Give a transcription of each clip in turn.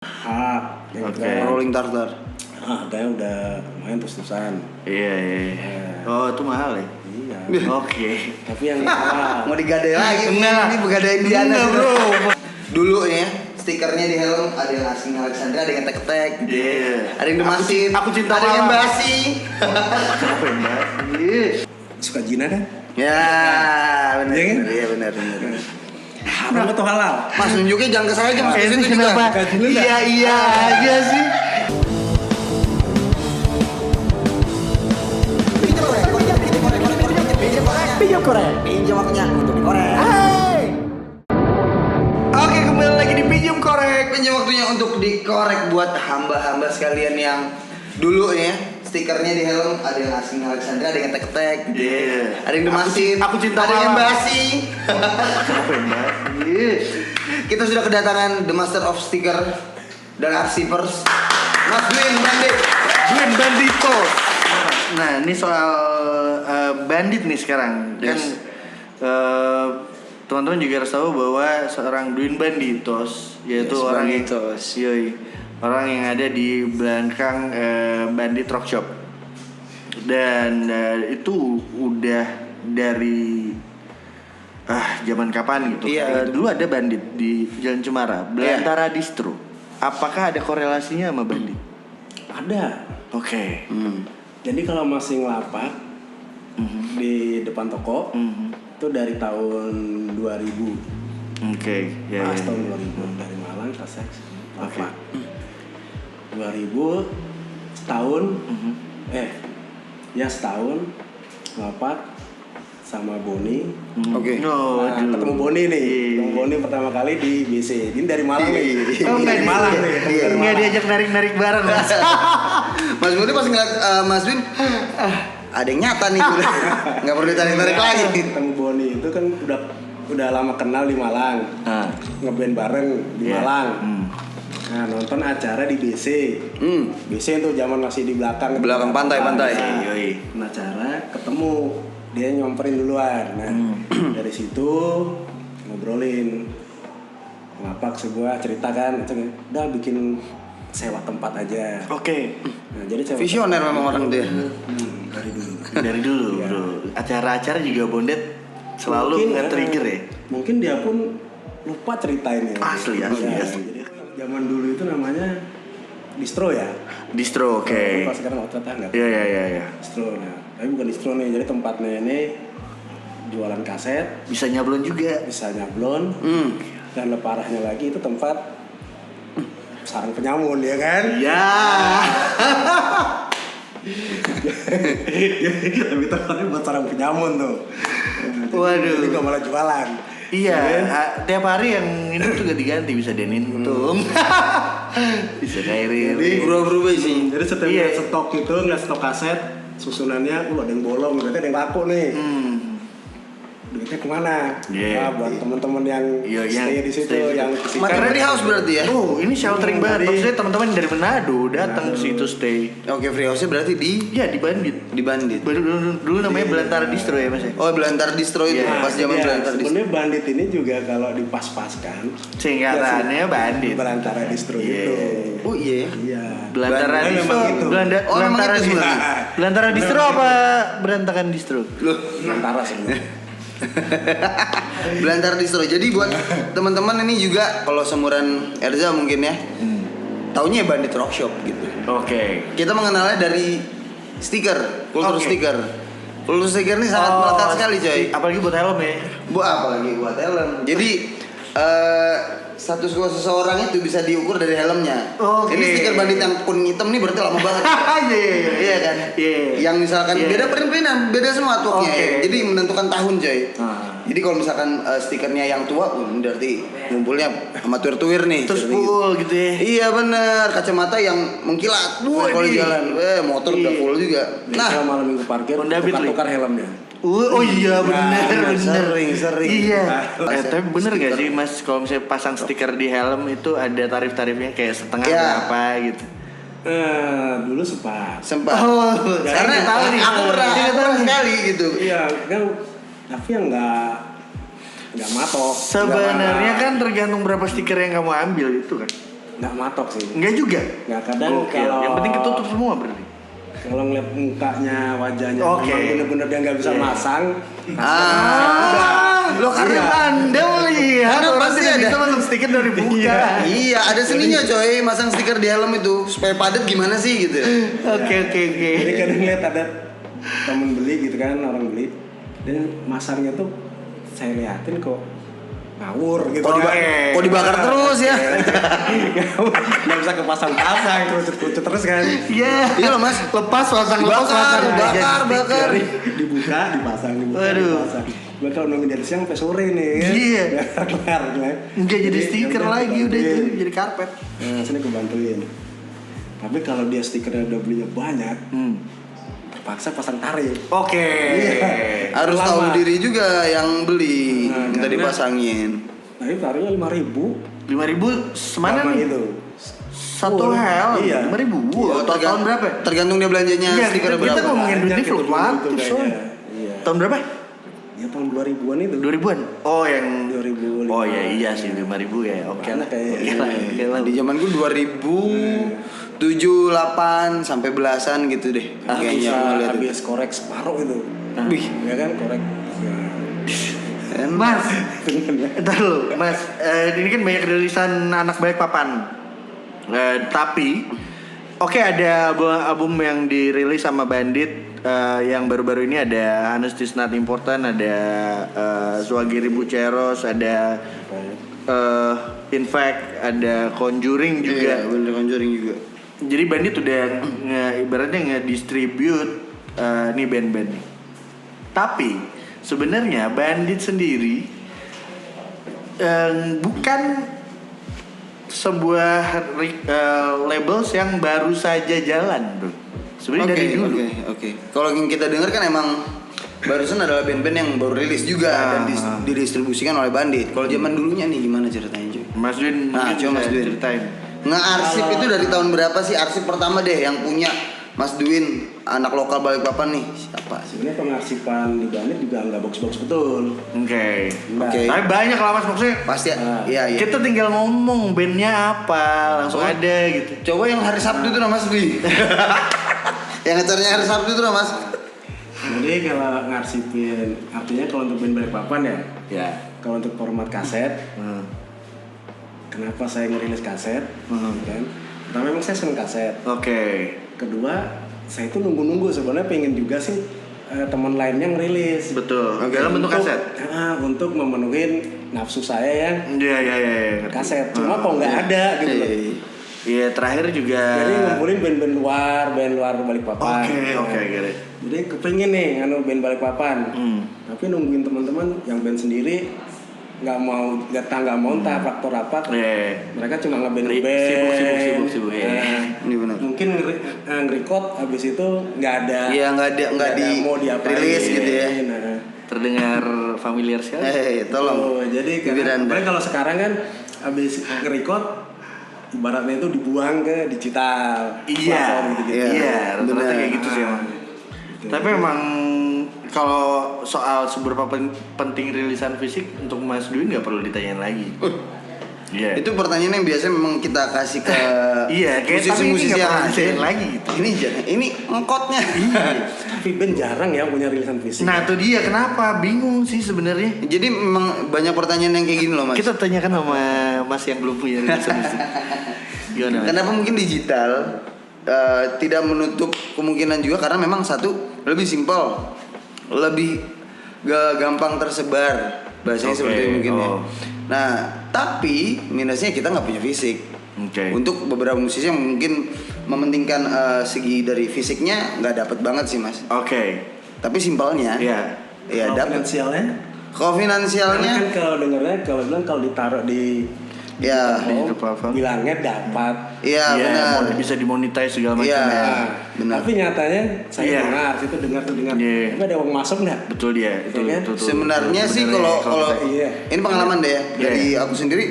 hak yang Rolling Tartar. harganya udah lumayan terus-terusan. Iya. Oh, itu mahal ya? Iya. Oke. Tapi yang mahal. Mau digadai lagi? Enggak lah. Ini begadai Diana Enggak, bro. Dulu ya, stikernya di helm ada yang asing Alexandra, ada yang tek-tek, Iya. ada yang demasin, Aku cinta ada yang malam. basi. Apa yang basi? Suka Gina kan? Ya, benar. Iya kan? Iya benar. Haram atau halal? Mas nunjuknya jangan ke saya aja, Mas. Ke Ini situ juga. kenapa? Gaji lu nggak? Iya aja sih. Pinjam korek. Pinjam waktunya untuk dikorek. Oke, kembali lagi di Pinjam Korek. Pinjam waktunya untuk dikorek buat hamba-hamba sekalian yang dulu ya, stikernya di helm ada yang asing Alexandra, ada yang tek-tek, Iya. ada yang demasin, Aku cinta ada yang malam. basi. Apa yang basi? Kita sudah kedatangan The Master of Sticker dan Arsipers, Mas Dwin Bandit. Dwin Banditos. Nah, ini soal bandit nih sekarang. Kan Yes. teman-teman juga harus tahu bahwa seorang Dwin Banditos yaitu Yes, orang Banditos. orang yang ada di belakang Bandit Rock Shop. Dan itu udah dari zaman kapan gitu. Iya, Dulu ada Bandit di Jalan Cemara, Belantara Distro. Apakah ada korelasinya sama Bandit? Ada. Oke. Jadi kalau masih ngelapak di depan toko itu dari tahun 2000. Oke, ya. Pas tahun 2000 dari Malang ke Seks. Lapak. 2000 setahun setahun ngelapak sama Boni. Oke. Oh, Nah, ketemu Boni nih. Ketemu Boni pertama kali di BC. Ini dari Malang nih. Oh, Dari Malang nih. Dari Nggak Malang. diajak narik-narik bareng, Mas. Mas Budi pas ngeliat Mas Dwin, ada yang nyata nih, nggak perlu ditarik-tarik Nah, lagi. Ketemu Boni itu kan udah lama kenal di Malang. Ngeband bareng di Iya. Malang. Nah, nonton acara di BC. BC itu zaman masih di belakang. Belakang pantai. Nah, acara ketemu, dia nyamperin duluan. Nah, dari situ ngobrolin. Ngapak sebuah cerita kan, udah bikin sewa tempat aja. Oke. Nah, jadi sewa Visioner memang orang dia. dari dulu. Dari dulu, Bro. Acara-acara juga Bondet selalu Mungkin, nge-trigger ya. Mungkin dia pun lupa ceritain ya. Asli. Jadi zaman dulu itu namanya distro ya. Distro, oke. Pas sekarang outlet nggak? Iya. Distro. Nah, tapi bukan distro nih. Jadi tempatnya ini jualan kaset, Bisa nyablon juga. bisa nyablon, dan leparahnya lagi itu tempat sarang penyamun ya kan? Ya. Tapi tempatnya buat sarang penyamun tuh. Waduh. Jadi nggak malah jualan. Iya, Ya kan? tiap hari yang ini juga diganti, bisa Denin Untung. Bisa Kairil. Berubah sih. Jadi setiap Iya. ngeliat stok itu, ngeliat stok kaset, susunannya, ada yang bolong, berarti ada yang laku nih. Duitnya kemana? Iya. Nah, buat teman-teman yang Iya, stay yang di situ, stay di yang situ. kesikan. Material di house berarti ya? Oh, ini sheltering banget. Dari- Maksudnya teman-teman dari Manado datang ke situ stay. Oke, free house berarti di Ya di Bandit. Bandit. Dulu namanya Belantara Distro ya Mas ya. Oh, Belantar Distro itu Iya. pas zaman Iya, Belantar Distro. sebenarnya bandit ini juga kalau dipas-paskan Singkatannya Bandit. Belantara distro Iya. itu. Oh iya. Iya. Belantara Bandit Distro. memang gitu. Oh, memang Belantara itu Distro. sebenarnya. Belantara Distro apa berantakan distro? Loh, Belantara sebenarnya. Belantar Distro. Jadi buat teman-teman ini juga kalau seumuran Erza mungkin ya. Taunya ya Bandit Rock Shop gitu. Oke. Kita mengenalnya dari stiker, kultur Oke. stiker. Kultur stiker ini sangat melekat sekali coy. Apalagi buat helm ya. Apalagi buat helm. Jadi status seseorang itu bisa diukur dari helmnya. Oke. Ini stiker Bandit yang kuning hitam nih berarti lama banget. Iya kan? Iya. Yang misalkan Iya. beda print-printan, beda semua tuaknya. Oke. Jadi menentukan tahun coy. Ah. Jadi kalau misalkan stikernya yang tua, berarti ngumpulnya sama tuir-tuir nih. Terus Seperti gitu. full gitu ya. Iya bener, kacamata yang mengkilat. Kalau di jalan, motor udah full juga. Nah, Nah, malam minggu parkir Honda Beat, tukar helmnya. Oh iya bener. sering. Iya. Nah, Tapi bener gak sih Mas kalau misalnya pasang stiker di helm itu ada tarif-tarifnya kayak setengah Iya. berapa gitu? Dulu sempat. sempat. Oh, Karena saya tahu nih. aku pernah sekali gitu. Iya, kan tapi yang nggak matok. Sebenarnya kan tergantung berapa stiker yang kamu ambil itu kan. nggak matok sih. Enggak juga. Nggak, kadang Oke, kalau yang penting ketutup semua berarti. kalau ngeliat mukanya, wajahnya, Oke. memang bener-bener dia nggak bisa masang. Lo karena Iya. Anda melihat Karena orang pasti tidak ada. bisa masuk stiker dari buka. Iya, ada seninya coy, masang stiker di helm itu supaya padat gimana sih gitu. Oke. Jadi kadang ngeliat ada temen beli gitu kan, orang beli, dan masangnya tuh saya liatin kok ngawur gitu. Kok dibakar terus ya? Nggak bisa kepasang-pasang, kerucut-kerucut terus kan. Iya. Iya loh mas, Lepas pasang bakar. Jadi dibuka, dipasang, Waduh. dipasang. Gue kalau nungguin dari siang sampai sore nih kan. Iya. Kelar kan. Enggak jadi stiker lagi, udah jadi karpet. Nah, sini gue bantuin. Tapi kalau dia stikernya udah belinya banyak, terpaksa pasang tarif. Oke. harus Lama. tahu diri juga yang beli, Nah, minta karena- dipasangin. Tarif tarifnya 5.000. 5.000 semana Sama nih? itu. Satu helm. Iya. 5.000. Iya, Tahun berapa? Tergantung dia belanjanya Iya, stiker kita berapa. ngomongin duitnya Banyak itu dulu fluktuatif itu soalnya. kayaknya. Iya. Tahun berapa? Ya tahun 2000-an itu. 2000-an. Oh, yang 2005. Oh iya sih 5.000 ya. Oke lah. Banyak kayaknya. Oke lah. Oke lah. Di zamanku 2007, 8 sampai belasan gitu deh. Bisa Kayaknya aku ngeliat itu. habis korek separuh itu. Wih, Ya kan korek. Mas, entar dulu, Mas. Ini kan banyak rilisan anak Balikpapan. Tapi, oke ada album yang dirilis sama Bandit. Yang baru-baru ini ada Honesty is Not Important, ada Swagiri Buceros, ada In Fact, ada Conjuring juga. Iya, bener Conjuring juga. Jadi Bandit udah ibaratnya nge-distribute nih band-band nih. Tapi sebenarnya Bandit sendiri bukan sebuah labels yang baru saja jalan, bro. Sebenarnya dari dulu. Oke. Kalau yang kita dengar kan emang barusan adalah band-band yang baru rilis juga dan didistribusikan oleh Bandit. Kalau zaman dulunya nih gimana ceritanya cuy? Mas Dwin, Nah, mungkin coba Mas bisa Dwin. ceritain. Nge-arsip itu dari tahun berapa sih? Arsip pertama deh yang punya Mas Dwin, anak lokal Balikpapan nih. Siapa? Sebenarnya pengarsipan di Bandit juga nggak box-box betul. Oke. Oke. Tapi banyak lah Mas maksudnya. Pasti iya. Kita tinggal ngomong bandnya apa, langsung ada gitu. Coba yang hari Sabtu itu nama Mas Dwi. Yang acaranya hari Sabtu itu nama Mas. Jadi kalau ngarsipin, artinya kalau untuk band Balikpapan ya, Ya. kalau untuk format kaset, kenapa saya ngerilis kaset, kan? Pertama memang saya seneng kaset. Oke. Kedua, saya itu nunggu-nunggu sebenarnya pengen juga sih teman lainnya ngerilis. Betul. Oke, Dalam bentuk Untuk- kaset. Untuk memenuhi nafsu saya yang Iya. kaset. Cuma kok nggak ada gitu loh. Iya, terakhir juga. Jadi ngumpulin band luar Balikpapan. Oke, get it. Jadi kepengen nih nganu band Balikpapan. Tapi nungguin teman-teman yang band sendiri nggak mau entah faktor apa. Iya. Mereka cuma ngeband Sibuk, ya. Ini benar. Mungkin nge-record habis itu nggak ada. Iya, nggak di mau diapain rilis gitu ya. Nah, Terdengar familiar sekali. Tolong. jadi Bibir karena Anda. kalau sekarang kan habis nge-record ibaratnya itu dibuang ke digital. Iya, platform gitu-gitu. iya, rata-rata benar. kayak gitu sih emang. Tapi emang kalau soal seberapa penting rilisan fisik untuk Mas Dwi nggak perlu ditanyain lagi. Iya. Itu pertanyaan yang biasanya memang kita kasih ke Iya, kayak tapi ini musisi-musisi nggak yang perlu ada. ditanyain lagi gitu. Ini engkotnya. Tapi band jarang ya punya rilisan fisik. Nah, itu dia kenapa bingung sih sebenarnya. Jadi memang banyak pertanyaan yang kayak gini loh Mas. Kita tanyakan sama Mas yang belum punya rilisan fisik. Gimana? Mas? Kenapa mungkin digital tidak menutup kemungkinan juga karena memang satu lebih simpel, lebih gampang tersebar bahasanya Oke, seperti itu mungkin ya. oh. Nah tapi minusnya kita nggak punya fisik. Oke. Untuk beberapa musisi yang mungkin mementingkan segi dari fisiknya nggak dapat banget sih Mas. Oke. Tapi simpelnya, Iya. ya Kalau dapat. finansialnya? Kalau Karena finansialnya, kan kalau dengernya kalau bilang kalau ditaruh di ya, Digital platform. bilangnya dapat. iya benar. Bisa dimonetize segala macam. Iya. ya. benar. Tapi nyatanya saya Iya. dengar. Iya. Tapi ada uang masuk nggak? Betul dia. Itu, Iya kan? itu Sebenarnya sih sebenarnya kalau Iya. ini pengalaman deh ya Iya. dari aku sendiri.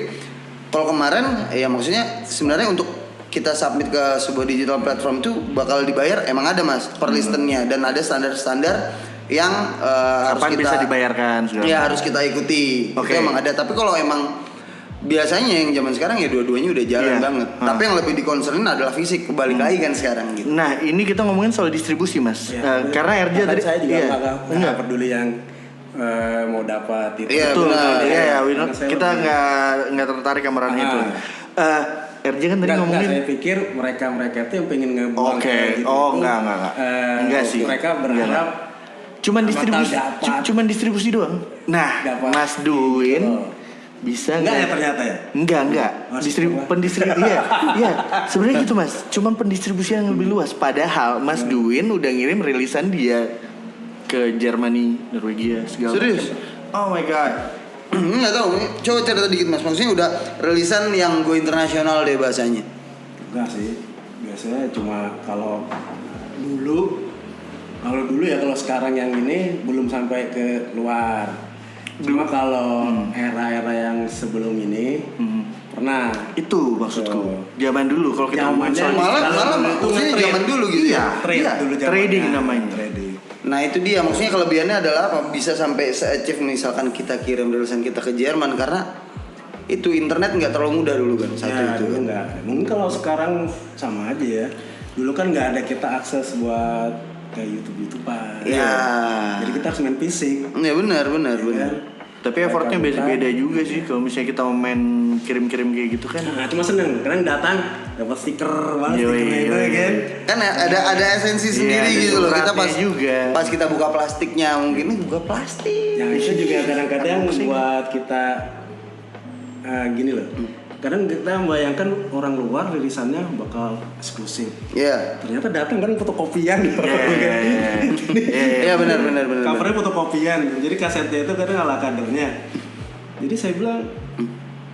Kalau kemarin ya maksudnya sebenarnya untuk kita submit ke sebuah digital platform itu bakal dibayar emang ada Mas per listennya dan ada standar-standar yang harus kapan kita bisa dibayarkan segala ya macam. harus kita ikuti. Oke. Itu emang ada. Tapi kalau emang biasanya yang zaman sekarang ya dua-duanya udah jalan Iya. banget. Tapi yang lebih dikonsernin adalah fisik, kebalik lagi kan sekarang gitu. Nah, ini kita ngomongin soal distribusi, Mas. Karena RJ Bahkan tadi saya juga iya. nggak peduli yang mau dapat itu. Iya, Betul, benar. betul. Iya, Karena saya kita lebih- nggak tertarik sama ranah itu. RJ kan tadi Enggak, ngomongin. saya pikir mereka itu yang pengen ngebuang Oke. kayak gitu. Oh, Itu, enggak. Enggak sih. Mereka Enggak. berharap Cuman distribusi, dapat. cuman distribusi doang. Nah, Dapat. Mas Duin Oh. bisa enggak ya nggak? ternyata ya. Enggak. Oh, Iya. Sebenarnya gitu, Mas. Cuman pendistribusian yang lebih luas. Padahal Mas Duin udah ngirim rilisan dia ke Jermani, Norwegia, segala Serius? macam. Oh my god. Nggak tahu, coba cerita dikit Mas. Maksudnya udah rilisan yang go internasional deh bahasanya. Enggak sih. Biasanya cuma kalau dulu ya, kalau sekarang yang ini belum sampai ke luar. Cuma kalau era-era yang sebelum ini pernah. Itu maksudku. Zaman dulu kalau kita ngomongin soal Malah Kalau dulu itu maksudnya nge-trade. zaman dulu gitu. Iya. Trade dulu zamannya. Trading namanya. Trading. Nah itu dia, maksudnya kelebihannya adalah apa? Bisa sampai se-achieve misalkan kita kirim rilisan kita ke Jerman karena itu internet nggak terlalu mudah dulu kan satu Ya, itu. dulu enggak. Mungkin kalau sekarang sama aja ya. Dulu kan nggak ada kita akses buat kayak YouTube-YouTubean. Ya. Jadi kita harus main fisik. Ya benar. Kan? Tapi effortnya beda juga sih kalau misalnya kita mau main kirim-kirim kayak gitu kan. Nah, cuma seneng. Kadang datang dapat stiker banget, Yoi, stikernya itu yoi. kan. Kan ada esensi sendiri ada gitu loh. Kita suratnya pas juga. pas kita buka plastiknya mungkin ini buka plastik. Yang itu juga kadang-kadang buat kita gini loh. Kadang kita membayangkan orang luar rilisannya bakal eksklusif. Iya. Ternyata datang kan fotokopian. Iya benar. Covernya fotokopian. Jadi kasetnya itu kadang ala kadernya. Jadi saya bilang,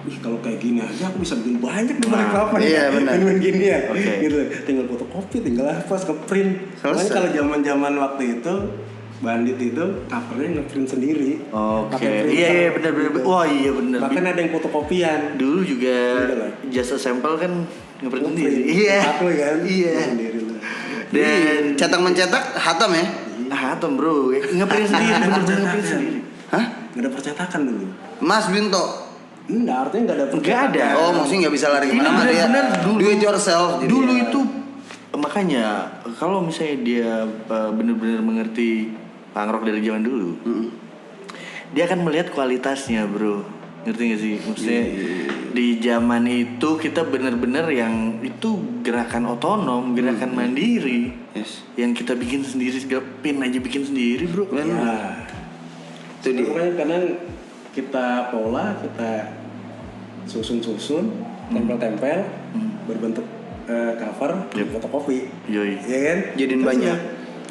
wih kalau kayak gini aja aku bisa bikin banyak di balik papan. Iya, benar. Main gini ya. Oke. Gitu. Tinggal fotokopi, tinggal hapus, ngeprint. Selesai. Makanya kalau zaman-zaman waktu itu Bandit itu covernya ngeprint sendiri. Oke. Pakai printer. Iya benar. Wah iya benar. Bahkan ada yang fotokopian. Dulu juga Iya lah. jasa sampel kan ngeprint Ngeprint. sendiri. Iya. Aku kan. Iya. Sendiri lah. Dan Cetak mencetak hatam ya. Hatam bro, ngeprint sendiri, bener-bener ngeprint sendiri. Hah? Nggak ada percetakan dulu. Mas Binto. Enggak, artinya nggak ada Nggak ada. Oh, maksudnya nggak bisa lari Ini kemana-mana ya. bener-bener dulu. Do it yourself. jadi Dulu ya. itu makanya kalau misalnya dia bener-bener mengerti punk rock dari zaman dulu, dia akan melihat kualitasnya bro, ngerti gak sih? Maksudnya di zaman itu kita bener-bener yang itu gerakan otonom, gerakan mandiri, Yes. yang kita bikin sendiri, segala pin aja bikin sendiri bro. Ya. Itu dia. Makanya kadang kita pola, kita susun-susun, tempel-tempel, berbentuk cover, fotokopi. Yoi. Iya kan? Jadiin Terus banyak.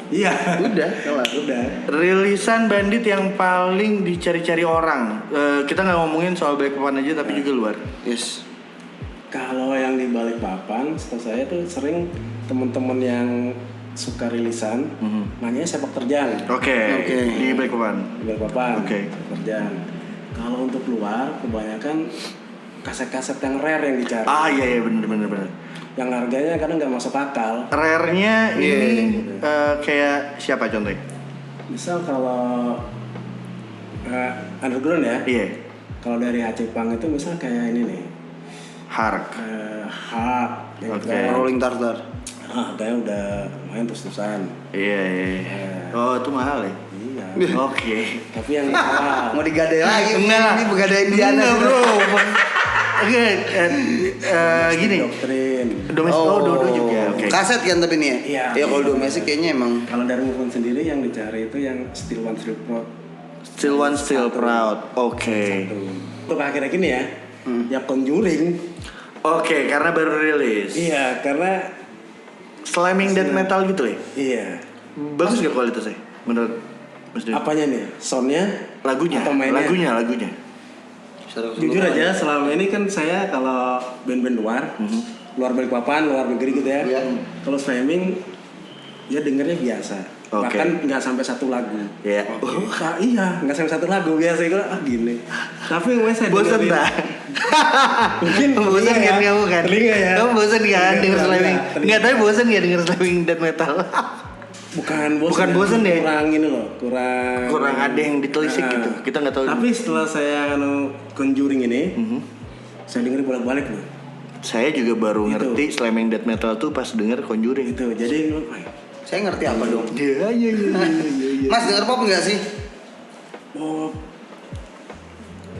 Iya. Udah, kelar. Udah. Rilisan Bandit yang paling dicari-cari orang. Kita nggak ngomongin soal Balikpapan aja, tapi juga luar. Yes. Kalau yang di Balikpapan, setahu saya tuh sering teman-teman yang suka rilisan, nanya sepak terjang. Oke. Oke. Di Balikpapan. Di Balikpapan. Oke. Sepak terjang. Kalau untuk luar, kebanyakan kaset-kaset yang rare yang dicari. Ah iya bener. Yang harganya kadang nggak masuk akal. Rare-nya Iya, ini kayak siapa contohnya? Misal kalau underground ya, Iya. kalau dari Aceh Pang itu misal kayak ini nih, Hark. Hak, yang Oke. kayak- Rolling Tartar. harganya udah lumayan terus-terusan. Iya. Oh itu mahal ya? Iya. Oke. Tapi yang awal, Mau digadai lagi? Enggak. Ini begadai Indiana. Enggak bro. Oke. Gini. doktrin. Domestik. Oh Dodo juga. Oke. Kaset kan tapi nih ya? Iya. Ya kalau domestik kayaknya emang. Kalau dari movement sendiri yang dicari itu yang Still One Still Proud. Still one, still proud. Oke. Satu. Untuk akhirnya gini ya, ya Conjuring. Oke, karena baru rilis. Iya, karena Slamming death metal gitu ya? iya. Bagus gak kualitasnya? Menurut Mas Dev? Apanya nih? Soundnya? Lagunya? Atau mainnya? Lagunya. Jujur aja, selama ini kan saya kalau band-band luar, luar Balikpapan, luar negeri gitu ya. Iya. Kalau slamming, ya dengernya biasa. Oke. Bahkan nggak sampai satu lagu. Iya. Iya, nggak sampai satu lagu biasa. Gue gini. Tapi gue saya Bosan dengerin- tak? Mungkin bosan telinga kan ya. kamu kan? Telinga ya. Kamu bosan kan Telinga, denger telinga, slamming? telinga. Enggak, tapi bosan ya denger slamming death metal? Bukan bosan. Bukan bosan deh. Kurang ini loh, kurang. Kurang ada yang ditelisik Nah, gitu. Kita nggak tahu. Tapi setelah saya Conjuring ini, saya dengerin bolak-balik loh. Saya juga baru Gitu. ngerti slamming death metal tuh pas denger Conjuring. Gitu. Jadi Saya ngerti apa dong? Iya. Mas denger pop nggak sih? oh,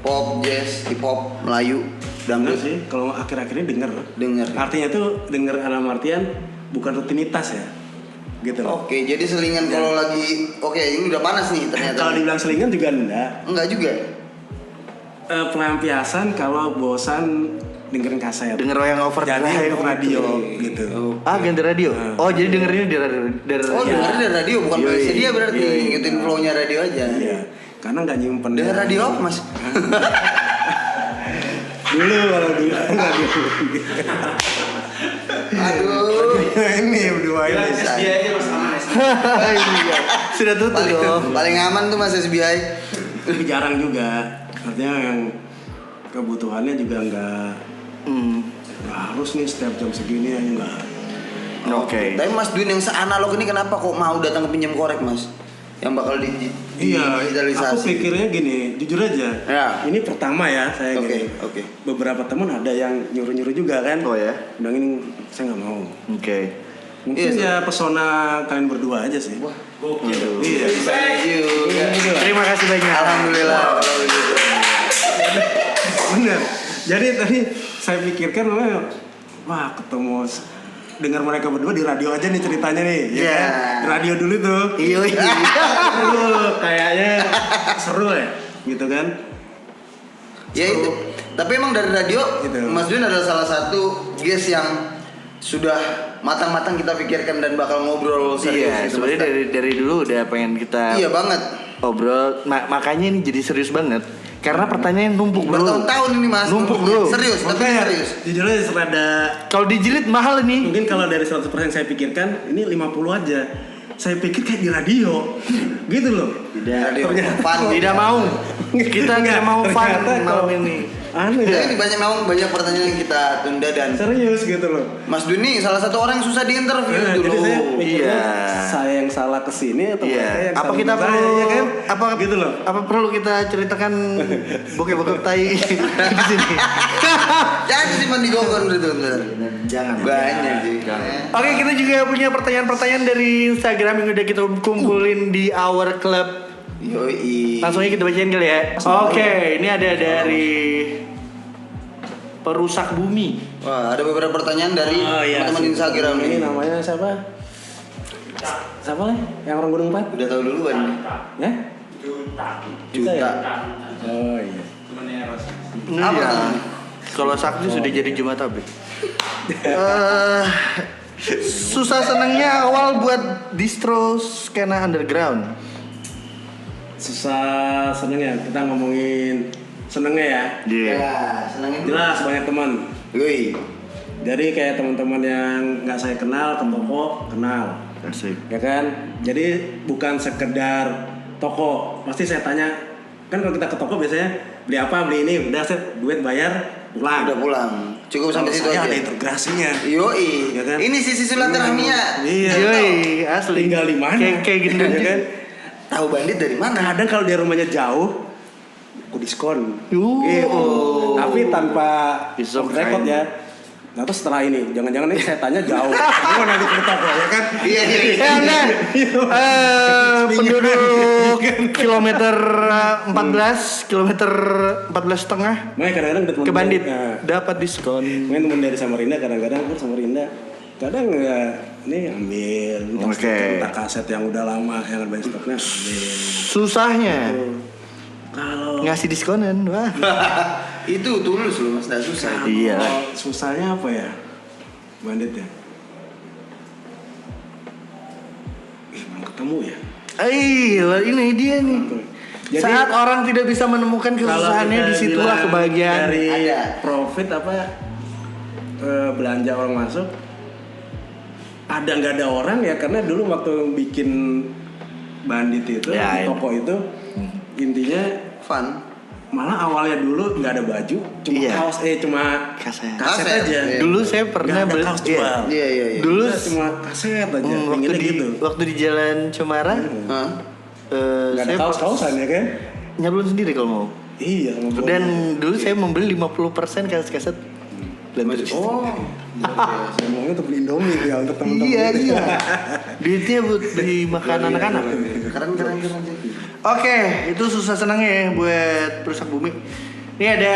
Pop, jazz, hip hop, Melayu, denger dangdut. sih. Kalau akhir-akhir ini denger. Denger. Artinya tuh denger dalam artian bukan rutinitas ya. Gitu loh. Oke, jadi selingan kalau lagi ini udah panas nih ternyata. Kalau dibilang selingan juga enggak. Enggak juga. Pelampiasan kalau bosan dengerin kaset. Denger yang overdrive Jadi radio gitu. Ganti radio. Oh, jadi dengerinnya dari Oh, dengerin dari radio bukan Yoi. dari dia berarti Yoi. ngikutin flow-nya radio aja. Iya. Karena nggak nyimpen. Denger radio apa, Mas? Dulu kalau dulu radio. Aduh. Ini berdua ini. Iya. Sudah tutup dong. Paling aman tuh Mas SBI. Tapi jarang juga. Artinya yang kebutuhannya juga nggak harus nih setiap jam segini ya enggak. Oke. Tapi Mas Dwin yang se-analog ini kenapa kok mau datang ke pinjam korek, Mas? Yang bakal Iya, digitalisasi. aku pikirnya gini, jujur aja. Ya. Ini pertama ya saya Oke, gini. oke. Beberapa teman ada yang nyuruh-nyuruh juga kan. Oh ya. Bilang ini saya nggak mau. Oke. Mungkin Iya, ya pesona kalian berdua aja sih. Wah, Iya. juga. Terima kasih banyak. Alhamdulillah kalau begitu. Bener. Jadi tadi saya pikirkan namanya, wah ketemu dengar mereka berdua di radio aja nih ceritanya nih. Ya Iya. kan? Di radio dulu tuh. Iya. Aduh, kayaknya seru ya, gitu kan? Ya itu. Tapi emang dari radio, Gitu. Mas Dwin adalah salah satu guest yang sudah matang-matang kita pikirkan dan bakal ngobrol serius. Iya, gitu, sebenarnya Mas. dari dulu udah pengen kita Iya banget. obrol. Makanya ini jadi serius banget. Karena pertanyaan numpuk bro. Bertahun-tahun ini Mas. Numpuk, numpuknya. bro. Serius, tapi Makanya, serius. jujur aja serada, Kalau dijilid mahal nih. mungkin kalau dari 100% saya pikirkan ini 50 aja. Saya pikir kayak di radio, gitu loh. Radio. Ternyata- Fun. Tidak mau. Kita tidak mau fun Ternyata malam kok ini. Aneh Ya, ya. ini banyak pertanyaan yang kita tunda dan Serius gitu loh. Mas Dwin ini salah satu orang yang susah diinterview Nah, dulu. jadi saya mikirnya Iya. saya yang salah kesini atau mereka Iya. yang Apa salah kita ke perlu? saya, ya kan? Apa gitu loh. Apa perlu kita ceritakan bokep-bokep tai di sini? Jangan disimpan di gokon gitu. Jangan. Banyak sih. Oke, kita juga punya pertanyaan-pertanyaan dari Instagram yang udah kita kumpulin di Our Club. Yoi. Langsung aja kita bacain kali ya. Oke, ini ada dari Perusak Bumi. Wah, ada beberapa pertanyaan dari teman-teman Instagram Ini nih. namanya siapa? Siapa lah? Yang orang Gunung 4? Udah tahu duluan. Ya? Juta. ya? Oh iya. Apa Iya. tuh? Kalau Sakti sudah jadi Jumat Tabik. Susah senangnya awal buat distro skena underground. Susah senengnya kita ngomongin senengnya ya. Iya. Ya, senangin. Jelas banyak teman. Yoi. Jadi kayak teman-teman yang nggak saya kenal ke toko kenal, Asik. ya kan? Jadi bukan sekedar toko. Pasti saya tanya, kan kalau kita ke toko biasanya beli apa, beli ini, udah set duit bayar pulang. Udah pulang. Cukup sampai Kalau situ saya aja. ada integrasinya. Yoi. Ya kan? Ini sisi silaturahminya. Iya. Yoi, asli. Tinggal di mana? Kayak gini Ya kan? Tahu bandit dari mana? Kadang kalau dia rumahnya jauh, aku diskon. Yuh. Gitu. Tapi tanpa It's so off record kind. ya. Nah terus setelah ini, jangan-jangan ini saya tanya jauh. Gua nanti ke toko ya kan? Iya, iya. Anda penduduk kilometer 14, kilometer 14 setengah Makanya kadang-kadang ada teman ke Bandit Nah, dapat diskon. main temen dari Samarinda kadang-kadang kan Samarinda. Kadang ya ini ambil, Oke. entah kaset yang udah lama yang ada banyak stoknya ambil. Susahnya Kalau ngasih diskonan, wah. Itu tulus loh Mas, enggak susah. Iya. susahnya apa ya? Bandit ya. Belum ketemu ya. Ini dia nih. Jadi- Saat orang tidak bisa menemukan kesusahannya, kita disitulah bilang kebahagiaan. dari Ada. profit apa belanja orang masuk ada nggak ada orang ya karena dulu waktu bikin Bandit itu Ya, di toko itu intinya Fun. malah awalnya dulu nggak ada baju cuma Iya. kaos cuma Kaset. kaset Kaset, aja iya. Dulu saya pernah nggak ada beli- kaos iya. jual Iya, iya, iya. Dulu Udah cuma kaset aja waktu pinginnya di gitu waktu di Jalan Cemara, Hah? nggak ada saya kaos-kaosan ya kan nyablon sendiri kalau mau. Iya, ngobrol. Dan dulu saya membeli 50% kaset-kaset Blender. Oh. Saya ngomongnya untuk beli Indomie ya untuk temen-temen. Iya. Duitnya buat beli makan anak-anak. Keren sih. Oke, itu susah senangnya ya buat perusak bumi. Ini ada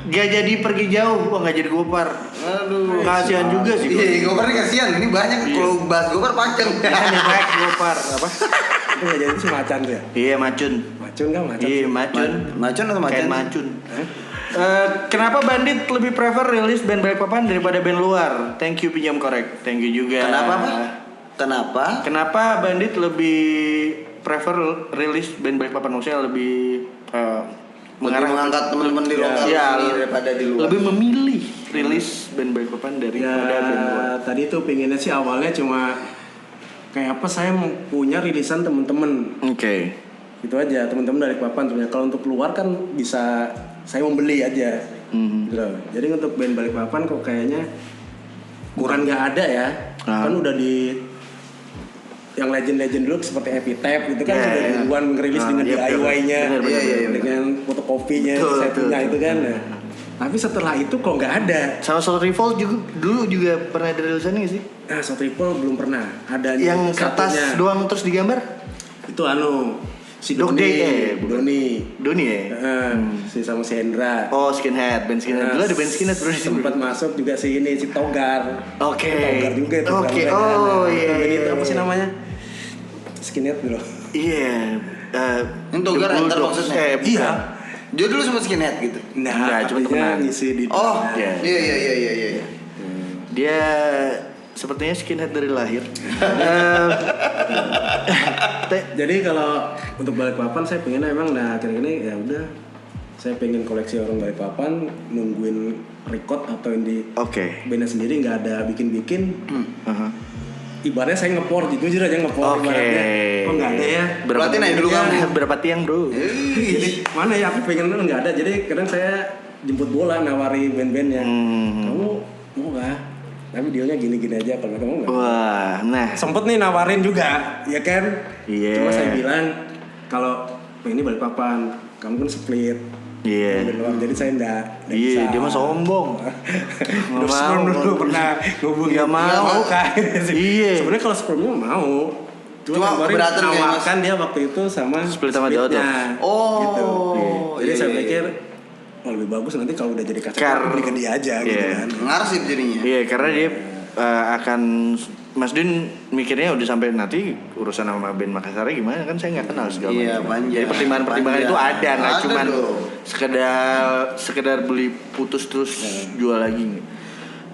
gak jadi pergi jauh, wah gak jadi Gopar. Aduh. Kasihan juga sih. Iya, Gopar ini kasihan. Ini banyak kalau bahas Gopar panjang. Banyak Gopar apa? Itu nggak jadi sih macan tuh ya? Iya, macun. Macun kan macan. Iya, macun. Macun atau macan? Kayak macun. Kenapa Bandit lebih prefer rilis band Balikpapan daripada band luar? Thank you pinjam korek. Thank you juga. Kenapa, Pak? Kenapa? Kenapa Bandit lebih prefer rilis band Balikpapan, maksudnya lebih Mengangkat teman-teman di lokal sini daripada di luar. Lebih memilih rilis band Balikpapan daripada band luar. Tadi tuh pinginnya sih awalnya cuma kayak apa, saya mau punya rilisan temen-temen. Oke. Itu aja, temen-temen dari Balikpapan sebenarnya. Kalau untuk keluar kan bisa saya membeli aja. Gitu loh. Jadi untuk band Balikpapan kok kayaknya bukan nggak ada ya. Kan udah di yang legend-legend dulu seperti Epitaph itu kan sudah duluan ngerilis dengan DIY-nya, dengan fotokopinya saya punya itu kan. Tapi setelah itu kok nggak ada. Sama Soul Revolt juga dulu juga pernah ada rilisannya nggak sih? Nah, Soul Revolt belum pernah. Ada Yang kertas satunya. doang terus digambar? Itu si Dog Doni, Day, Doni ya? si sama si Hendra. Oh, Skinhead, band Skinhead. Dulu ada band Skinhead bro. Sempat masuk juga si Togar. Oke. Togar juga itu. Oke. Oh iya. Itu apa sih namanya? Skinhead bro. Iya. Yang Togar Enter maksudnya? Iya. Dia dulu sempat skinhead gitu. Nah, cuma ngisi di. Oh, Iya. iya. Dia sepertinya skinhead dari lahir. Jadi kalau untuk Balikpapan saya pengen emang akhir-akhir ini ya udah saya pengen koleksi orang Balikpapan, nungguin record atau yang di bandnya sendiri nggak ada bikin-bikin. Ibaratnya saya ngepor, jujur aja ngepor ibaratnya. Oh nggak ada ya. Berarti naik dulu kamu. Berapa tiang bro? Jadi mana ya aku pengen nggak ada. Jadi kadang saya jemput bola nawari band-bandnya. Kamu mau nggak? Tapi dealnya gini-gini aja kalau kamu nggak. Wah, nah. Sempet nih nawarin juga, ya kan? Iya. Cuma saya bilang kalau ini Balikpapan, kamu kan split. Iya. Jadi saya enggak Iya, dia mah sombong. Udah sebelum dulu pernah ngubungin. Nggak mau kan? Iya. Sebenarnya kalau sebelumnya mau. Cuma keberatan kayak nawarkan dia waktu itu sama Split sama splitnya. Oh. Gitu. Jadi Iya, saya iya. pikir lebih bagus nanti kalau udah jadi kaset beli ke dia aja gitu Iya. kan. Ngarsip jadinya. Iya, karena dia akan Mas Din mikirnya udah sampai nanti urusan sama band Makassar gimana kan saya nggak kenal segala Iya, macam. panjang. Jadi pertimbangan itu ada, nggak Ada cuman dong. sekedar beli putus terus jual lagi.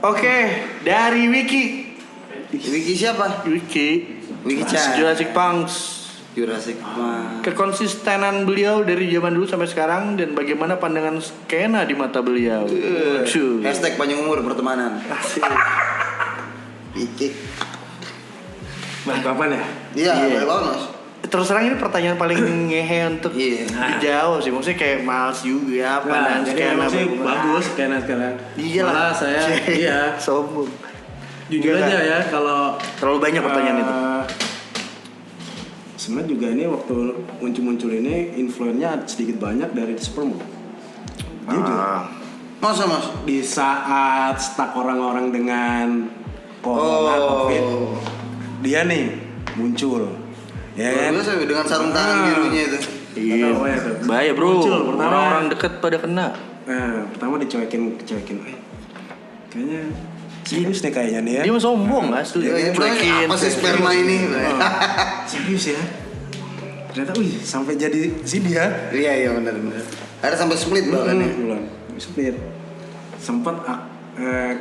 Oke, dari Wiki. Wiki siapa? Wiki Wiki-chan. Jurassic Punks. Jurassic Park. Kekonsistenan beliau dari zaman dulu sampai sekarang dan bagaimana pandangan skena di mata beliau. Waduh. Hashtag panjang umur pertemanan. Asik. Wiki. Balikpapan ya? Iya, Iya. boleh banget mas. Terus terang ini pertanyaan paling ngehe untuk Iya. dijawab sih. Maksudnya kayak males juga apa dan jadi skena emang sih bagaimana. bagus sekarang. Iya lah. Malah saya iya Sombong. jujur Enggak, aja ya kalau Terlalu banyak pertanyaan itu. Sebenarnya juga ini waktu muncul ini influennya sedikit banyak dari sperm. Jujur. Masa mas? Di saat stuck orang-orang dengan corona, covid, dia nih muncul, ya kan? Biasa dengan sarung tangan birunya itu. Iya. Tahu ya tuh. Bahaya bro. Muncul pertama. Orang deket pada kena. Nah, pertama dicuekin, kayaknya serius nih kayaknya nih ya. Dia mah sombong asli. Ya, Cuekin. apa sih sperma ini? Serius ya. Ternyata, sampai jadi si dia. Iya benar. Ada sampai split bahkan ya. Bulan split. Sempet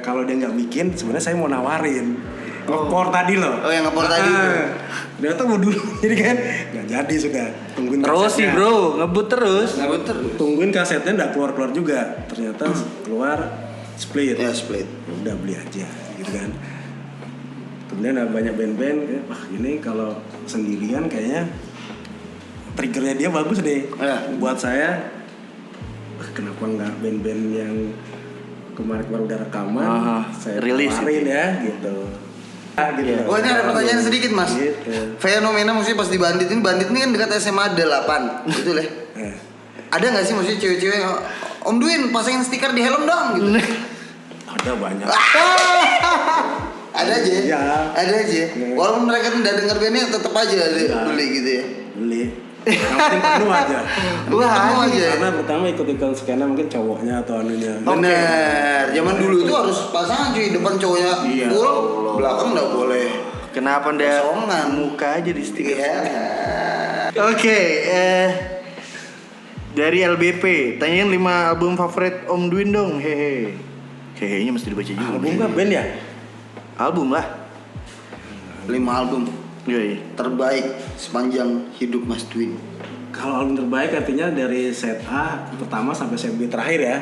kalau dia nggak bikin, sebenarnya saya mau nawarin. Ngepor tadi loh. Oh, yang ngepor tadi itu. Ternyata mau dulu, jadi kan nggak jadi sudah. Tungguin Terus sih kasetnya. bro, ngebut terus. Ngebut terus. Tungguin kasetnya nggak keluar juga. Ternyata keluar split. Ya split. Udah beli aja, gitu kan. Kemudian ada banyak band-band, wah ini kalau sendirian kayaknya triggernya dia bagus deh. Buat saya, kenapa nggak band-band yang kemarin udah rekaman, saya rilis keluarin ya, gitu. Gitu. Oh ini ada pertanyaan sedikit mas. Gitu. Fenomena maksudnya pas di Bandit ini kan dekat SMA 8 gitu lah. Ada nggak sih maksudnya cewek-cewek Om Dwin pasangin stiker di helm dong gitu? Ada banyak. Ada aja. Iya. Ada aja. Walaupun mereka tidak dengar bandnya tetap aja beli gitu ya. Beli. Yang penting penuh aja. Wah, penuh aja. Karena pertama ikut-ikut skena mungkin cowoknya atau anunya. Bener. Zaman dulu itu harus pasangan cuy, depan cowoknya Iya. full, belakang nggak boleh. Kenapa ndak Kosongan. muka aja di stiker? Iya. Oke, dari LBP, tanyain 5 album favorit Om Dwin dong. Hehe. Hehe-nya mesti dibaca juga. Album nggak band ya? Album lah. 5 album Yoi. terbaik sepanjang hidup Mas Dwin. Kalau album terbaik artinya dari set A pertama sampai set B terakhir ya.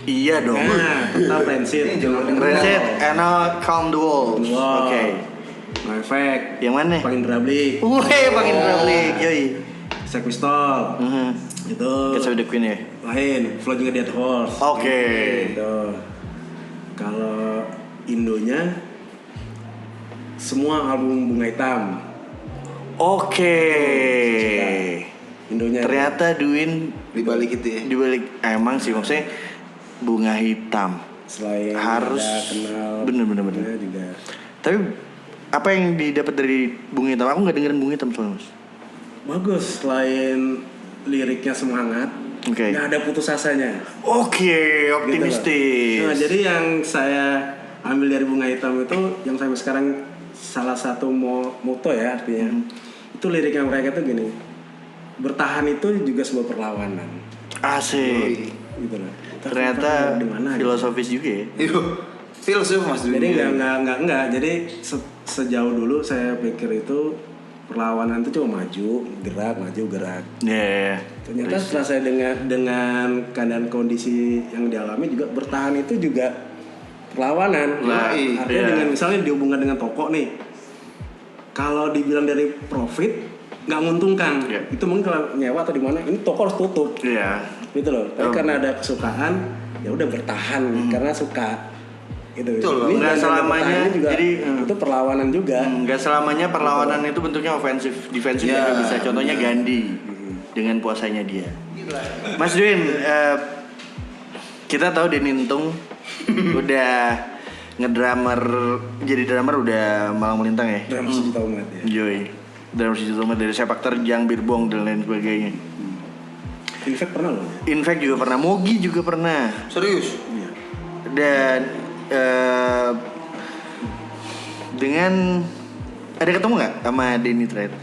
Iya dong. Nah, kita Rancid. Reset and I'll Count the Walls. Wow. Oke. No Effect. Yang mana? Pangindra Blik. Wih, pakai Republic. Yoi. Sex Pistol. Itu Cats of the Queen ya. lain. Flogging a Dead Horse. Oke. Gitu. Kalau Indonya semua album Bunga Hitam. Oke. Indonya. Ternyata Dwin Di balik itu ya. dibalik emang sih maksudnya Bunga Hitam. Selain Harus ada kenal. bener. Juga. Tapi apa yang didapat dari Bunga Hitam? Aku nggak dengerin Bunga Hitam soalnya mas. Bagus. Selain liriknya semangat. Oke. Nggak ada putus asanya. Oke, Gitu loh. optimistis. Nah, jadi yang saya ambil dari Bunga Hitam itu yang sampai sekarang salah satu moto ya artinya. Itu liriknya mereka tuh gini. Bertahan itu juga sebuah perlawanan. Asik. Gitu loh. Ternyata di mana? filosofis juga ya. Yo, filsuf Mas Dwin. Jadi enggak. Jadi sejauh dulu saya pikir itu perlawanan itu cuma maju, gerak. Iya. Ternyata setelah saya dengan keadaan kondisi yang dialami juga bertahan itu juga perlawanan. Nah, Artinya iya. dengan misalnya dihubungkan dengan toko nih. Kalau dibilang dari profit nggak menguntungkan. Iya. Itu mungkin kalau nyewa atau di mana ini toko harus tutup. Iya. Gitu loh. Tapi karena ada kesukaan ya udah bertahan karena suka. Gitu. Betul, Ini nggak dan selamanya, bertahannya juga jadi, itu perlawanan juga. Nggak selamanya perlawanan itu bentuknya ofensif, defensif Ya, juga bisa. Contohnya Gandhi dengan puasanya dia. Mas Dwin, kita tahu Denintung udah ngedrummer, jadi drummer udah malang melintang ya. Drama sejuta umat ya. Joy, drummer sejuta umat dari sepak terjang, birbong dan lain sebagainya. In fact pernah loh. Infect juga pernah, Mogi juga pernah. Serius? Iya. Dan dengan ada ketemu nggak sama Denny terakhir?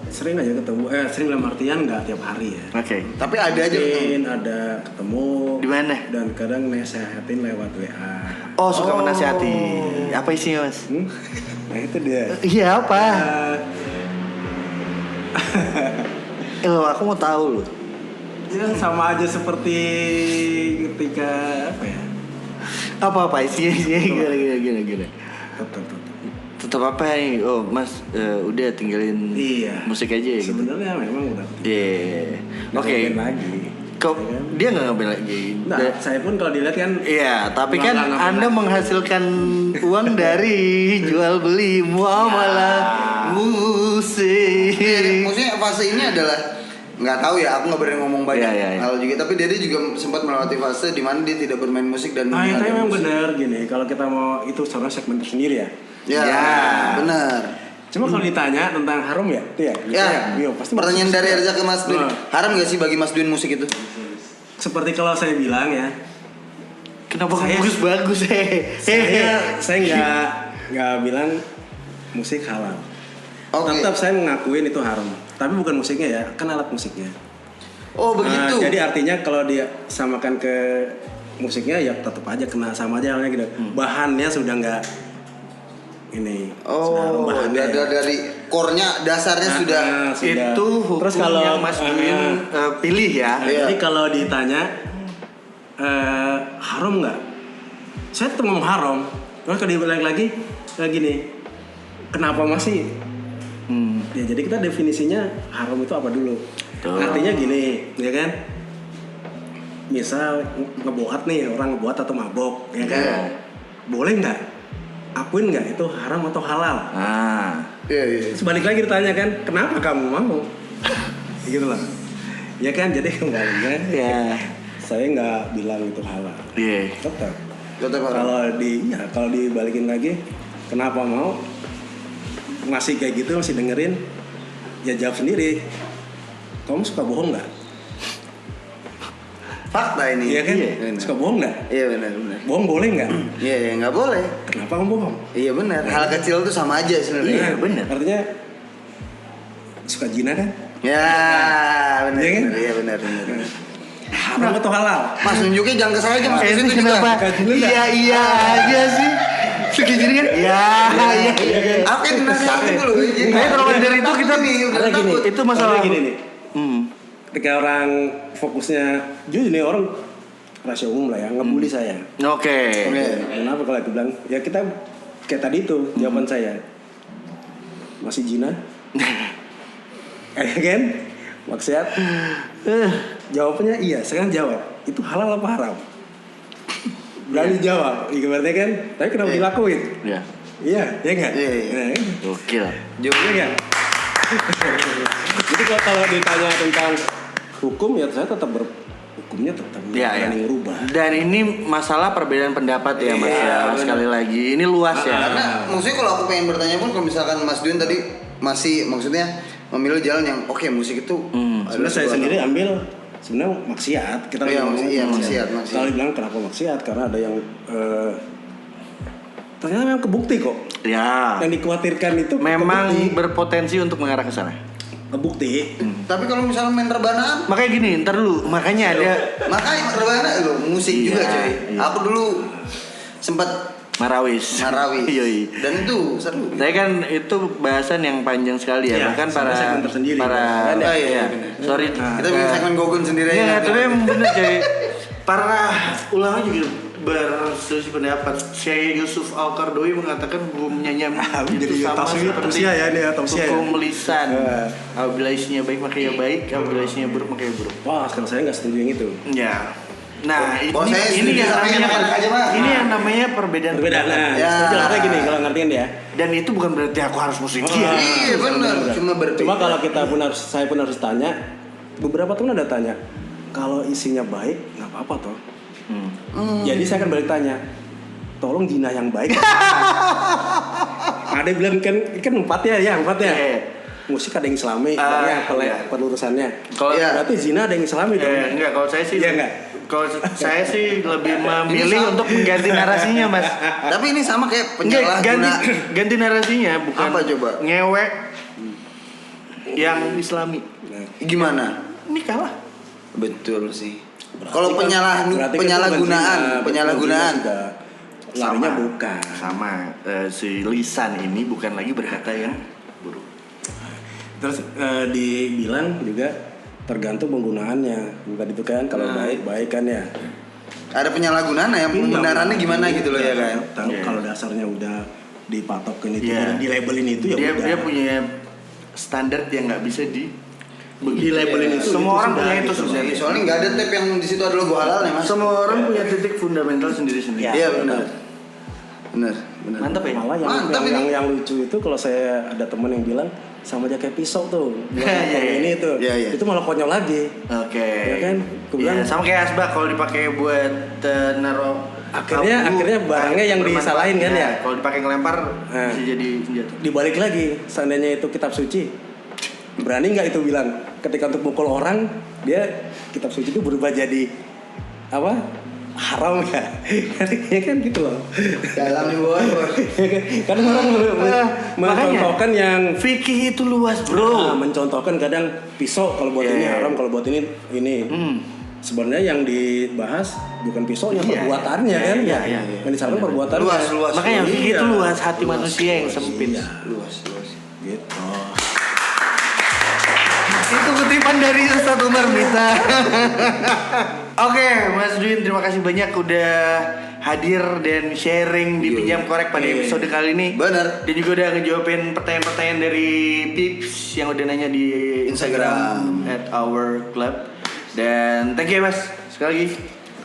Sering aja ketemu. Sering dalam artian nggak tiap hari ya. Oke. Tapi ada aja ketemu. Mungkin ada ketemu. Di mana? Dan kadang nasehatin lewat WA. Oh, suka menasihati. Apa isinya, Mas? Nah itu dia. Iya, apa? Eh, Aku mau tahu loh. ya sama aja seperti ketika apa ya? Apa isinya gila. Tetap. Tetap apa nih? Oh, Mas, udah tinggalin Iya. musik aja ya gitu. Sebenarnya memang udah. Iya. Nggak Oke. ngapain lagi. Kok Ya kan? dia nggak ngambil lagi? Nah, saya pun kalau dilihat kan. Iya, tapi Nggak kan ngapain Anda lagi. menghasilkan uang dari jual beli muamalah musik. Maksudnya fase ini adalah nggak tahu ya, aku nggak berani ngomong banyak Iya. hal juga. Tapi Dede juga sempat melewati fase di mana dia tidak bermain musik dan Nah, itu mendengarkan memang musik. benar gini. Kalau kita mau itu sebenarnya segmen tersendiri ya. Ya, benar. Cuma kalau ditanya tentang harum ya, itu ya. Ya, Iya, pasti pertanyaan musik dari juga. Erza ke Mas Dwin. Nah, Haram gak sih bagi Mas Dwin musik itu? seperti kalau saya bilang ya, Kenapa Saya- bagus saya nggak bilang musik halal. Oke. Tetap saya mengakuin itu haram. Tapi bukan musiknya ya, kan alat musiknya. Oh begitu. Jadi artinya kalau dia samakan ke musiknya ya tetap aja kena sama aja halnya gitu. Bahannya sudah nggak ini. sudah haram Oh, bahannya. dari core-nya dasarnya sudah. sudah. Itu hukum Terus kalau yang Mas Dwin pilih ya. Nah, Iya. jadi kalau ditanya haram nggak? Saya tetap ngomong haram. Terus kalau dibalik lagi gini, kenapa masih? Ya jadi kita definisinya haram itu apa dulu? Betul. Artinya gini, ya kan? Misal ngebuat nih orang ngebuat atau mabok, ya kan? Iya. Boleh nggak? Akuin nggak itu haram atau halal? Ah. Iya. Terus balik lagi ditanya kan, kenapa kamu mau? Gitu lah. Ya kan, jadi kembalinya Ya. saya nggak bilang itu halal. Iya. Tetap. Tetap halal. Kalau dibalikin lagi, kenapa mau masih kayak gitu masih dengerin? Ya jawab sendiri. Kamu suka bohong nggak? Fakta ini. Iya kan? Benar. Suka bohong nggak? Iya benar. Bohong boleh nggak? Iya ya nggak boleh. Kenapa kamu bohong? Iya benar. Hal kecil tuh sama aja sebenarnya. Iya, benar. Artinya suka zina kan? Ya benar. Iya kan? Benar. Iya benar. Benar. Haram atau halal? Mas nunjuknya jangan ke saya aja mas. Ke Ini situ kenapa? juga. Iya aja sih. Segini kan? Iya. Apa yang dinasihatin dulu? Tapi kalau dari itu kita Ada gini, itu masalah ada gini nih. Hmm. Ketika orang fokusnya, jujur nih orang rahasia umum lah ya, ngebully saya. Oke. Kenapa kalau aku bilang, ya kita kayak tadi itu jawaban saya. Masih zina? Kan? Maksiat? Jawabannya iya, saya kan jawab. Itu halal apa haram? Berani jawab, ibaratnya kan. Tapi kenapa dilakuin? Ya. Iya, ya enggak? Iya, iya. Nah, kan? Gokil. Iya enggak? Jadi kalau ditanya tentang hukum ya saya tetap hukumnya tetap Ya, ya. berani ngerubah. Dan ini masalah perbedaan pendapat ya Mas Iya, ya. benar. Sekali lagi ini luas ya. Karena maksudnya kalau aku pengen bertanya pun kalau misalkan Mas Dwin tadi masih maksudnya memilih jalan yang oke musik itu Sebenarnya saya sendiri ambil sebenarnya maksiat. Kita Iya, ngomong maksiat. Kalau dibilang kenapa maksiat? Karena ada yang ternyata memang kebukti kok. Ya. Yang dikhawatirkan itu Memang kebukti. berpotensi untuk mengarah ke sana. Kebukti. Tapi kalau misalnya main rebahan Makanya gini, ntar dulu. Makanya ada makanya rebahan loh musik Iya, juga coy. iya. Aku dulu sempat Marawis. Marawi. Yoi. Dan itu seru. Tapi kan itu bahasan yang panjang sekali ya. Iya, Bahkan sampai para segmen tersendiri. para Oh, iya, ya. benar. Sorry. Kita bikin segmen gogon sendiri Iya, aja. tapi emang bener coy. Para ulama juga berselisih pendapat. Syekh Yusuf Al-Qardawi mengatakan hukumnya Jadi itu sama tausiah seperti ya ini ya, tausiah ya. hukum lisan. Ya. Apabila isinya baik maka ya baik, apabila isinya buruk maka ya buruk. Wah, kalau saya nggak setuju yang itu. Ya. Nah, Oh, saya ini setuju yang sama yang namanya enak aja, Mas. ini yang namanya perbedaan. Berbeda. Nah, Ya. setuju artinya gini kalau ngertiin ya. Dan itu bukan berarti aku harus musik Oh, dia. Iya benar, cuma berbeda. Cuma kalau kita pun harus, saya pun harus tanya, beberapa teman ada tanya, kalau isinya baik nggak apa-apa toh. Jadi saya akan balik tanya, tolong zina yang baik. Ada yang bilang kan empat ya, empat ya. Iya. Musik ada yang Islami, Iya. pelurusannya. Kalau Iya. Berarti zina ada yang Islami dong. enggak, kalau saya sih Iya, enggak? Kalau saya sih lebih memilih sama. untuk mengganti narasinya, Mas. Tapi ini sama kayak Enggak, penyalahguna. ganti narasinya bukan Apa coba? ngewek yang Islami. Nah, Gimana? Ini kalah. Betul sih. berarti Kalau kan- berarti kan penyalahgunaan, itu bukan penyalahgunaan. zina, sudah larinya bukan. Sama si lisan ini bukan lagi berkata yang buruk. Terus dibilang juga tergantung penggunaannya, bukan itu kan? Kalau baik kan ya. Ada penyalahgunaan yang pembenarannya gimana gitu loh ya kan. Tahu Iya. kalau dasarnya udah dipatokin itu, Iya. di labelin itu ya Dia udah. dia punya standar yang nggak bisa Di labelin itu. Semua orang sudah, punya itu gitu loh. sendiri. Soalnya nggak ada tab yang di situ ada logo halal ya mas. Semua orang punya titik fundamental sendiri-sendiri. Ya. Iya benar. Benar, benar. Mantap ya? Malah Mantap ini. yang lucu itu kalau saya ada teman yang bilang sama aja kayak pisau tuh. Buat Iya, potong iya. ini tuh. Iya, iya. Itu malah konyol lagi. Oke. Ya kan? Gua Iya, bilang- sama kayak asbak kalau dipakai buat naruh Akhirnya barangnya yang bermanfaat. disalahin kan ya? Kalau dipakai ngelempar Nah. bisa jadi senjata. Dibalik lagi, seandainya itu kitab suci, berani nggak itu bilang ketika untuk mukul orang dia kitab suci itu berubah jadi apa haram nggak? Ya kan gitu loh. Dalam di bawah bos. Kadang orang mencontohkan yang Fikih itu luas, bro. mencontohkan kadang pisau kalau buat ini Yeah. haram, kalau buat ini. Sebenarnya yang dibahas bukan pisaunya, Iya, perbuatannya iya, kan? iya, Ya. iya, iya. Yang disalahkan perbuatannya. Luas. Makanya fikih Iya. itu luas, hati manusia yang sempit. Iya. Luas. Gitu. Itu kutipan dari Ustadz Umar Mita. Oke, Mas Dwin, terima kasih banyak udah hadir dan sharing di Pinjam Korek pada episode kali ini. Bener. Dan juga udah ngejawabin pertanyaan-pertanyaan dari Pips yang udah nanya di Instagram. @our club. Dan thank you ya Mas, sekali lagi.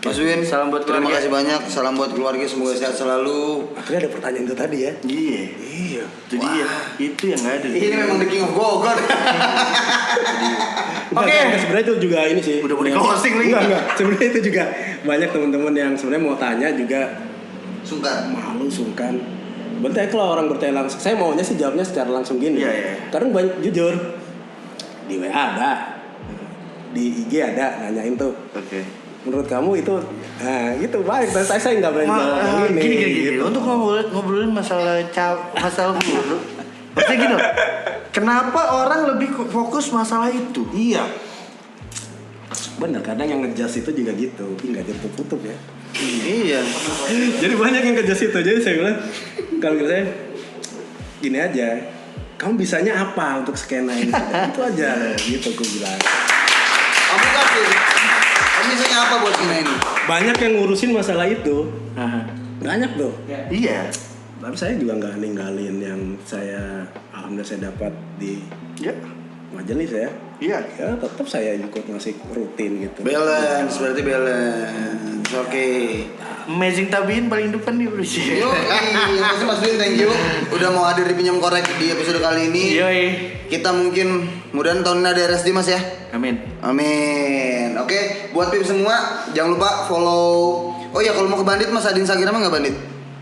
Mas Win, Salam buat terima keluarga. kasih banyak. Salam buat keluarga, semoga sehat selalu. Akhirnya ada pertanyaan itu tadi ya. Iya. Iya. Itu dia. Itu yang nggak ada. Ini memang the king of Bogor. Oke. Sebenarnya itu juga ini sih. Udah mau di closing lagi. Enggak. Sebenarnya itu juga banyak teman-teman yang sebenarnya mau tanya juga Sungkan. malu, sungkan. Berarti kalau orang bertanya langsung, saya maunya sih jawabnya secara langsung gini. Iya, iya. Kadang banyak jujur di WA ada, di IG ada nanyain tuh. Oke. Menurut kamu itu, nah gitu baik. Tapi saya nggak berani jawab yang ini. Gini. gitu. Untuk ngobrolin masalah masalah dulu. Maksudnya gini loh. Kenapa orang lebih fokus masalah itu? Iya. Bener, kadang yang ngejas itu juga gitu. Nggak ditutup ya. Iya. Jadi banyak yang ngejas itu. Jadi saya bilang, kalau gitu saya gini aja. Kamu bisanya apa untuk skena ini? Itu aja gitu aku bilang. Kamu kasih. Kamu misalnya apa buat kita ini? Banyak yang ngurusin masalah itu. Banyak tuh. Iya. Tapi saya juga nggak ninggalin yang saya alhamdulillah saya dapat di Ya. majelis ya. Iya. Ya tetap saya ikut ngasih rutin gitu. Balance, berarti balance. Oke. Amazing Tabiin paling depan nih bro. Yo, makasih Mas Win, thank you. Udah mau hadir di Pinjam Korek di episode kali ini. Yoi. Kita mungkin mudahan tahun ini ada RSD Mas ya. Amin. Amin. Oke, buat Pip semua jangan lupa follow. Oh ya, kalau mau ke Bandit Mas ada Instagram nggak Bandit?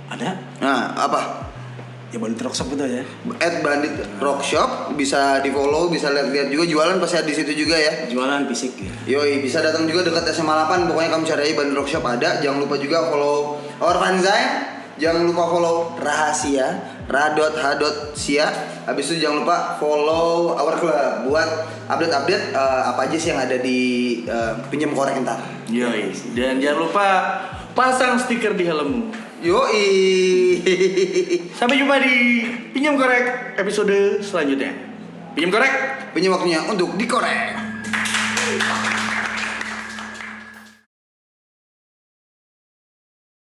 Ada Nah, apa? ya Bandit Rockshop itu ya. @bandit rockshop bisa di follow, bisa lihat-lihat juga jualan pasti ada di situ juga ya. Jualan fisik ya. Yoi, bisa datang juga dekat SMA 8. Pokoknya kamu cari aja Bandit Rockshop ada. Jangan lupa juga follow Our Fanzine. Jangan lupa follow Rahasia ra.h.sia. Habis itu jangan lupa follow Our Club buat update-update apa aja sih yang ada di Pinjam Korek ntar. Yoi. Dan jangan lupa pasang stiker di helmmu. Yoi. Sampai jumpa di Pinjam Korek episode selanjutnya. Pinjam Korek. Punya waktunya untuk dikorek.